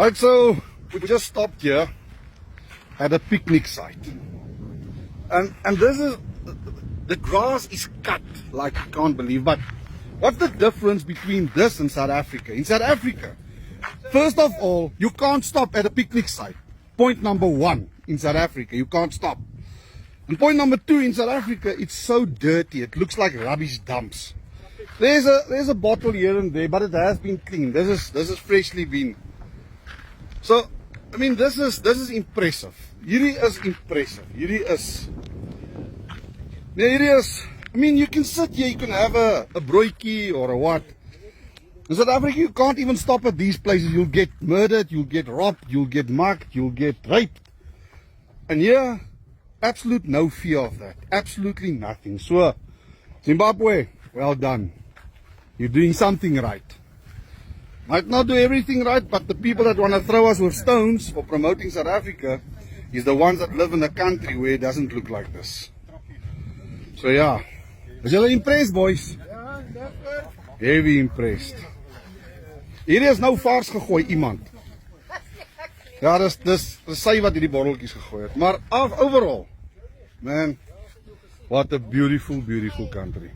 Right, so we just stopped here at a picnic site. And this is, the grass is cut like you can't believe. But what's the difference between this and South Africa? In South Africa, first of all, you can't stop at a picnic site. Point number one, in South Africa, you can't stop. And point number two, in South Africa, it's so dirty. It looks like rubbish dumps. There's a bottle here and there, but it has been cleaned. This is freshly been. So, I mean, this is impressive. Hierdie is impressive. Hierdie is. I mean, you can sit here, you can have a broodjie or a what. In South Africa, you can't even stop at these places. You'll get murdered, you'll get robbed, you'll get mugged, you'll get raped. And here, absolute no fear of that. Absolutely nothing. So, Zimbabwe, well done. You're doing something right. Might not do everything right, but the people that want to throw us with stones for promoting South Africa is the ones that live in a country where it doesn't look like this. So yeah, is julle impressed, boys? Heavy impressed. Hier is nou vars gegooi iemand. Ja, dis sy wat hierdie botteltjies gegooi het. Maar overall, man, what a beautiful, beautiful country.